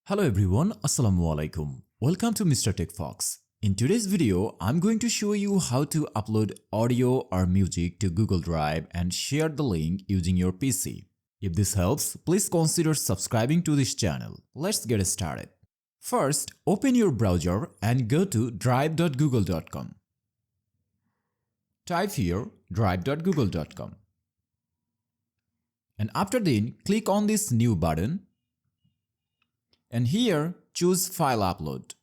Hello everyone, Assalamu alaikum. Welcome to Mr. TECHFOX. In today's video, I'm going to show you how to upload audio or music to Google Drive and share the link using your PC. If this helps, please consider subscribing to this channel. Let's get started. First, open your browser and go to drive.google.com. Type here drive.google.com. And after then, click on this new button. And here, choose File Upload.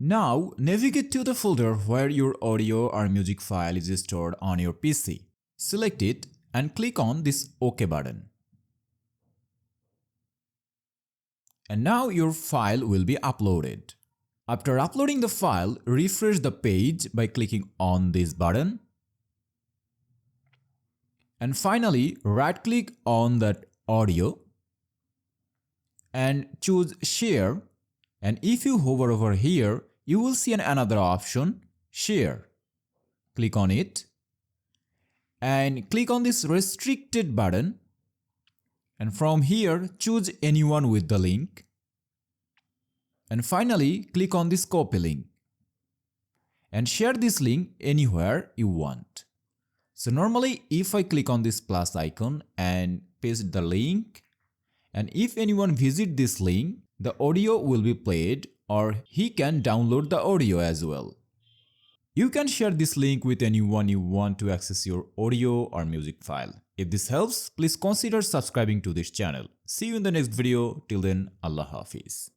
Now, navigate to the folder where your audio or music file is stored on your PC. Select it and click on this OK button. And now your file will be uploaded. After uploading the file, refresh the page by clicking on this button. And finally, right-click on that audio and choose Share, and if you hover over here, you will see another option, Share. Click on it and click on this Restricted button, and from here choose anyone with the link, and finally click on this Copy link and share this link anywhere you want. So normally if I click on this plus icon and paste the link, and if anyone visits this link, the audio will be played or he can download the audio as well. You can share this link with anyone you want to access your audio or music file. If this helps, please consider subscribing to this channel. See you in the next video. Till then, Allah Hafiz.